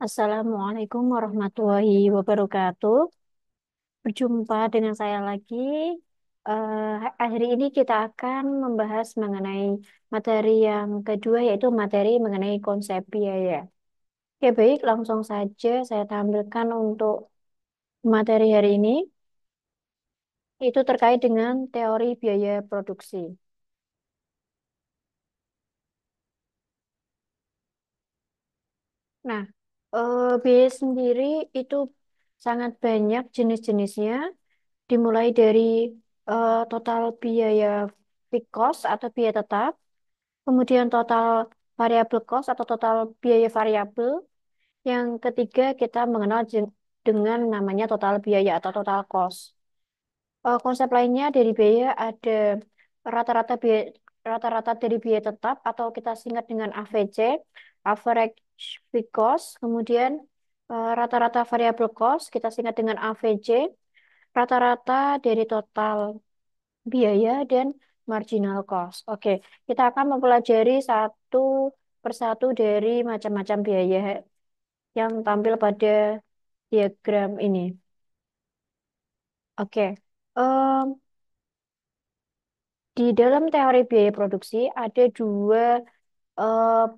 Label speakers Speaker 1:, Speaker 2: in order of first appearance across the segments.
Speaker 1: Assalamualaikum warahmatullahi wabarakatuh. Berjumpa dengan saya lagi. Hari ini kita akan membahas mengenai materi yang kedua, yaitu materi mengenai konsep biaya. Oke, baik, langsung saja saya tampilkan untuk materi hari ini. Itu terkait dengan teori biaya produksi. Nah, biaya sendiri itu sangat banyak jenis-jenisnya. Dimulai dari total biaya fixed cost atau biaya tetap, kemudian total variable cost atau total biaya variabel. Yang ketiga kita mengenal dengan namanya total biaya atau total cost. Konsep lainnya dari biaya ada rata-rata biaya rata-rata dari biaya tetap atau kita singkat dengan AVC, average fixed cost, kemudian rata-rata variable cost kita singkat dengan AVC, rata-rata dari total biaya dan marginal cost. Oke, kita akan mempelajari satu persatu dari macam-macam biaya yang tampil pada diagram ini. Oke, em, di dalam teori biaya produksi ada dua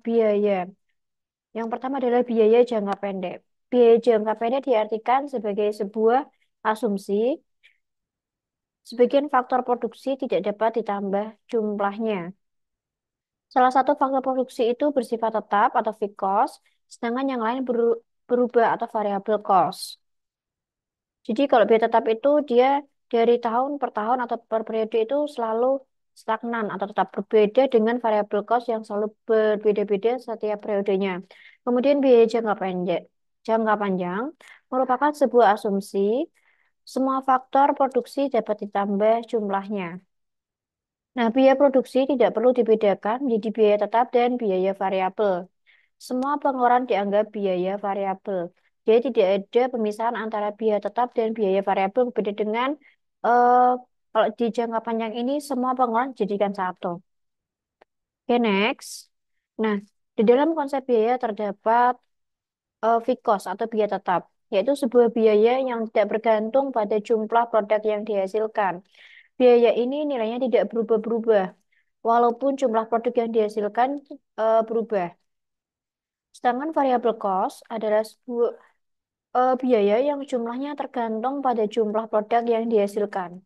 Speaker 1: biaya. Yang pertama adalah biaya jangka pendek. Biaya jangka pendek diartikan sebagai sebuah asumsi sebagian faktor produksi tidak dapat ditambah jumlahnya. Salah satu faktor produksi itu bersifat tetap atau fixed cost, sedangkan yang lain berubah atau variable cost. Jadi kalau biaya tetap itu dia dari tahun per tahun atau per periode itu selalu stagnan atau tetap berbeda dengan variable cost yang selalu berbeda-beda setiap periodenya. Kemudian biaya jangka pendek, jangka panjang merupakan sebuah asumsi semua faktor produksi dapat ditambah jumlahnya. Nah, biaya produksi tidak perlu dibedakan menjadi biaya tetap dan biaya variabel. Semua pengeluaran dianggap biaya variabel. Jadi tidak ada pemisahan antara biaya tetap dan biaya variabel berbeda dengan eh, kalau di jangka panjang ini semua pengeluaran dijadikan satu. Oke, next. Nah, di dalam konsep biaya terdapat fixed cost atau biaya tetap, yaitu sebuah biaya yang tidak bergantung pada jumlah produk yang dihasilkan. Biaya ini nilainya tidak berubah-berubah, walaupun jumlah produk yang dihasilkan berubah. Sedangkan variable cost adalah sebuah biaya yang jumlahnya tergantung pada jumlah produk yang dihasilkan.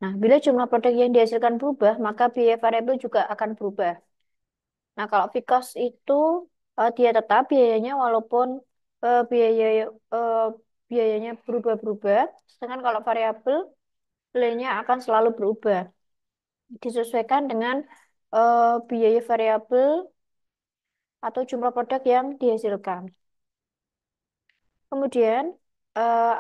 Speaker 1: Nah, bila jumlah produk yang dihasilkan berubah, maka biaya variabel juga akan berubah. Nah, kalau fixed cost itu dia tetap biayanya walaupun biaya eh, biayanya berubah-berubah. Sedangkan kalau variabel nilainya akan selalu berubah, disesuaikan dengan biaya variabel atau jumlah produk yang dihasilkan. Kemudian,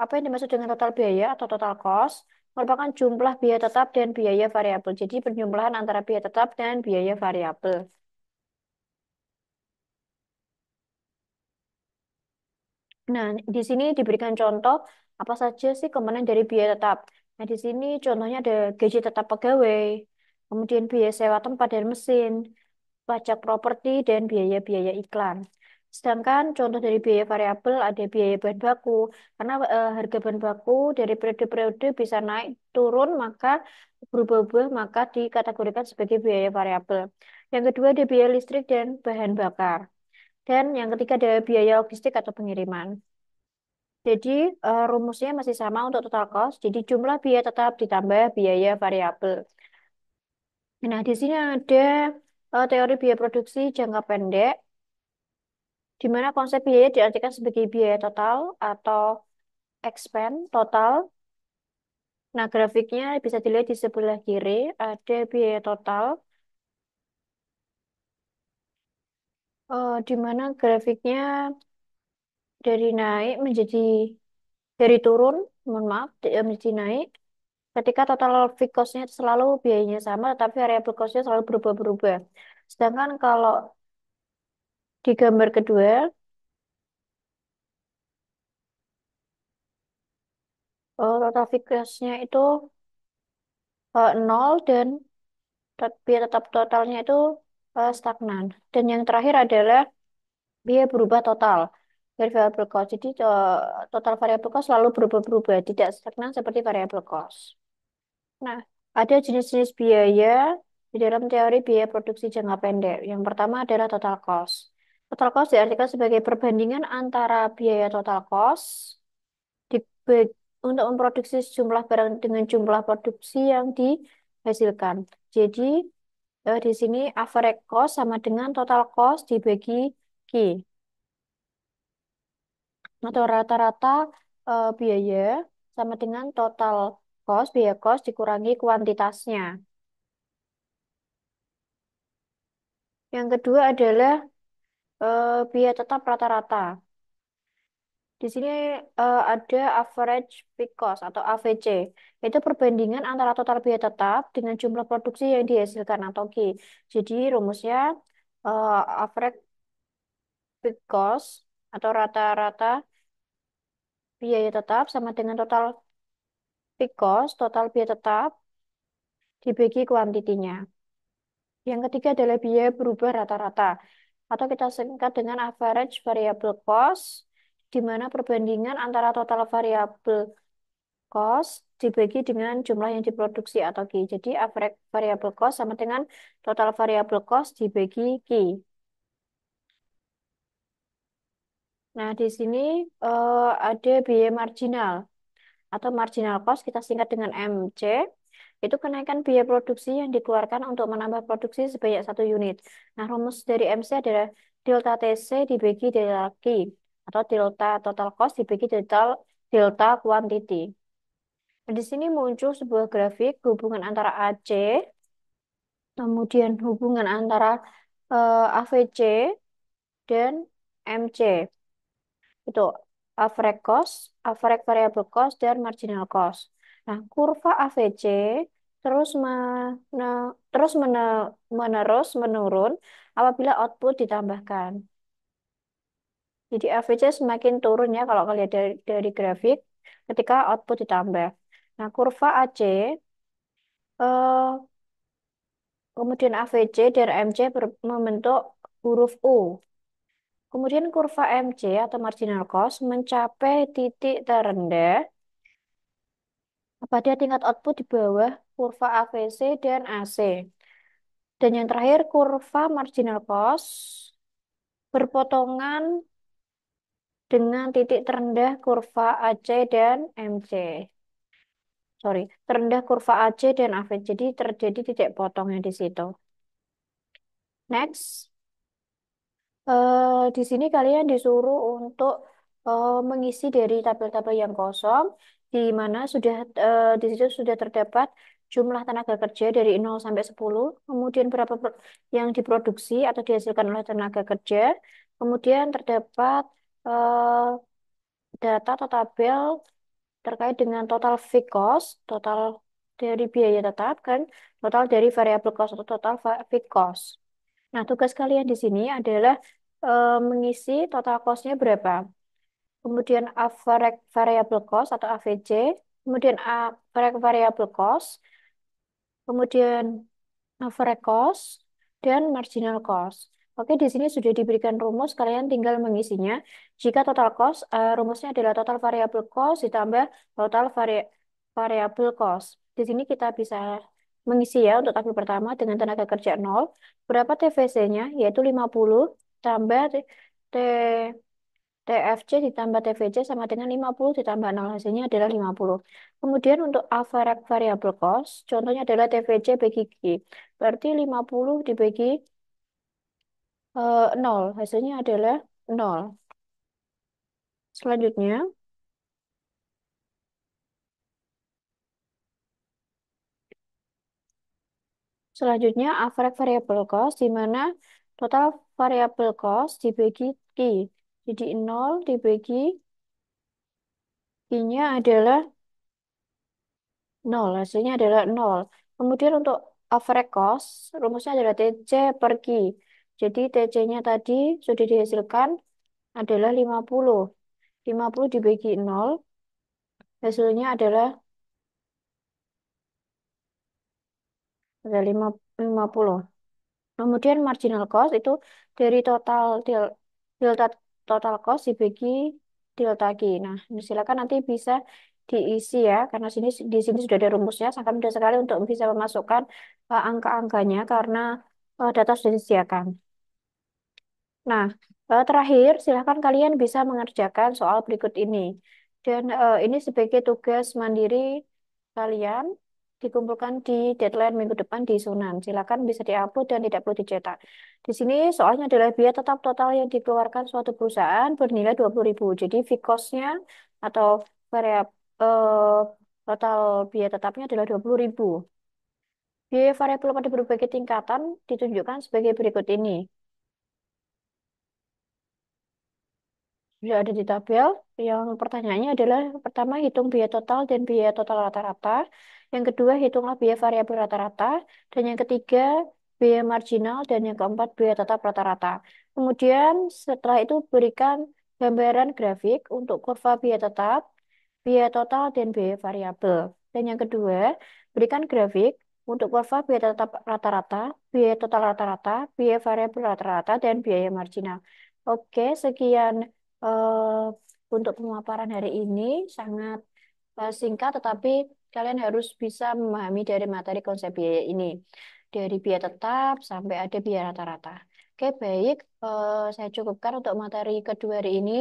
Speaker 1: apa yang dimaksud dengan total biaya atau total cost merupakan jumlah biaya tetap dan biaya variabel. Jadi penjumlahan antara biaya tetap dan biaya variabel. Nah, di sini diberikan contoh apa saja sih komponen dari biaya tetap. Nah, di sini contohnya ada gaji tetap pegawai, kemudian biaya sewa tempat dan mesin, pajak properti, dan biaya-biaya iklan. Sedangkan contoh dari biaya variabel ada biaya bahan baku, karena harga bahan baku dari periode-periode bisa naik turun, maka berubah-ubah, maka dikategorikan sebagai biaya variabel. Yang kedua ada biaya listrik dan bahan bakar. Dan yang ketiga ada biaya logistik atau pengiriman. Jadi rumusnya masih sama untuk total cost. Jadi jumlah biaya tetap ditambah biaya variabel. Nah, di sini ada teori biaya produksi jangka pendek, di mana konsep biaya diartikan sebagai biaya total atau expense total. Nah, grafiknya bisa dilihat di sebelah kiri, ada biaya total, di mana grafiknya dari naik menjadi, dari turun, mohon maaf, menjadi naik. Ketika total fixed cost-nya selalu biayanya sama, tetapi variable cost-nya selalu berubah-berubah. Sedangkan kalau di gambar kedua, total fixed cost-nya itu nol dan biaya tetap totalnya itu stagnan. Dan yang terakhir adalah biaya berubah total. Dari variable cost. Jadi total variable cost selalu berubah-berubah, tidak stagnan seperti variable cost. Nah, ada jenis-jenis biaya di dalam teori biaya produksi jangka pendek. Yang pertama adalah total cost. Total cost diartikan sebagai perbandingan antara biaya total cost untuk memproduksi sejumlah barang dengan jumlah produksi yang dihasilkan. Jadi, di sini average cost sama dengan total cost dibagi Q. Atau rata-rata biaya sama dengan total cost, biaya cost dikurangi kuantitasnya. Yang kedua adalah biaya tetap rata-rata. Di sini ada average fixed cost atau AVC. Itu perbandingan antara total biaya tetap dengan jumlah produksi yang dihasilkan atau Q. Jadi rumusnya average fixed cost atau rata-rata biaya tetap sama dengan total fixed cost, total biaya tetap dibagi kuantitinya. Yang ketiga adalah biaya berubah rata-rata, atau kita singkat dengan average variable cost, di mana perbandingan antara total variable cost dibagi dengan jumlah yang diproduksi atau Q. Jadi average variable cost sama dengan total variable cost dibagi Q. Nah, di sini ada biaya marginal atau marginal cost, kita singkat dengan MC. Itu kenaikan biaya produksi yang dikeluarkan untuk menambah produksi sebanyak 1 unit. Nah, rumus dari MC adalah delta TC dibagi delta Q, atau delta total cost dibagi delta quantity. Nah, di sini muncul sebuah grafik hubungan antara AC, kemudian hubungan antara AVC dan MC. Itu average cost, average variable cost, dan marginal cost. Nah, kurva AVC terus menerus menurun apabila output ditambahkan. Jadi AVC semakin turun ya kalau kalian dari grafik ketika output ditambah. Nah, kurva AC eh, kemudian AVC dan MC membentuk huruf U. Kemudian kurva MC atau marginal cost mencapai titik terendah pada tingkat output di bawah kurva AVC dan AC. Dan yang terakhir, kurva marginal cost berpotongan dengan titik terendah kurva AC dan MC. Sorry, terendah kurva AC dan AVC. Jadi terjadi titik potongnya di situ. Next. Di sini kalian disuruh untuk mengisi dari tabel-tabel yang kosong, di mana di situ sudah terdapat jumlah tenaga kerja dari 0 sampai 10, kemudian berapa yang diproduksi atau dihasilkan oleh tenaga kerja, kemudian terdapat eh, data atau tabel terkait dengan total fixed cost, total dari biaya tetap, kan, total dari variable cost atau total fixed cost. Nah, tugas kalian di sini adalah mengisi total cost-nya berapa. Kemudian average variable cost atau AVC, kemudian average variable cost, kemudian average cost, dan marginal cost. Oke, di sini sudah diberikan rumus, kalian tinggal mengisinya. Jika total cost, rumusnya adalah total variable cost ditambah total variable cost. Di sini kita bisa mengisi ya untuk tabel pertama dengan tenaga kerja 0. Berapa TVC-nya? Yaitu 50 tambah T, TFC ditambah TVC sama dengan 50 ditambah 0. Hasilnya adalah 50. Kemudian untuk average variable cost, contohnya adalah TVC bagi Q. Berarti 50 dibagi 0. Hasilnya adalah 0. Selanjutnya, selanjutnya average variable cost di mana total variable cost dibagi Q. Jadi 0 dibagi Q-nya adalah 0. Hasilnya adalah 0. Kemudian untuk average cost, rumusnya adalah TC per Q. Jadi TC-nya tadi sudah dihasilkan adalah 50. 50 dibagi 0, hasilnya adalah ada 50. Kemudian marginal cost itu dari total delta total cost dibagi delta Q. Nah, ini silakan nanti bisa diisi ya, karena di sini sudah ada rumusnya, sangat mudah sekali untuk bisa memasukkan angka-angkanya karena data sudah disediakan. Nah, terakhir, silakan kalian bisa mengerjakan soal berikut ini. Dan ini sebagai tugas mandiri kalian dikumpulkan di deadline minggu depan di Sunan. Silakan bisa diupload dan tidak perlu dicetak. Di sini soalnya adalah biaya tetap total yang dikeluarkan suatu perusahaan bernilai 20.000. Jadi fixed cost-nya atau variab, eh, total biaya tetapnya adalah 20.000. Biaya variabel pada berbagai tingkatan ditunjukkan sebagai berikut ini. Sudah ada di tabel. Yang pertanyaannya adalah pertama hitung biaya total dan biaya total rata-rata. Yang kedua hitunglah biaya variabel rata-rata. Dan yang ketiga biaya marginal dan yang keempat biaya tetap rata-rata. Kemudian setelah itu berikan gambaran grafik untuk kurva biaya tetap, biaya total dan biaya variabel. Dan yang kedua, berikan grafik untuk kurva biaya tetap rata-rata, biaya total rata-rata, biaya variabel rata-rata dan biaya marginal. Oke, sekian untuk pemaparan hari ini sangat singkat, tetapi kalian harus bisa memahami dari materi konsep biaya ini. Dari biaya tetap sampai ada biaya rata-rata. Oke, baik. Saya cukupkan untuk materi kedua hari ini.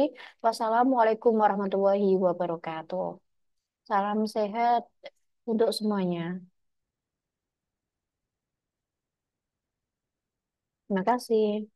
Speaker 1: Wassalamualaikum warahmatullahi wabarakatuh. Salam sehat untuk semuanya. Terima kasih.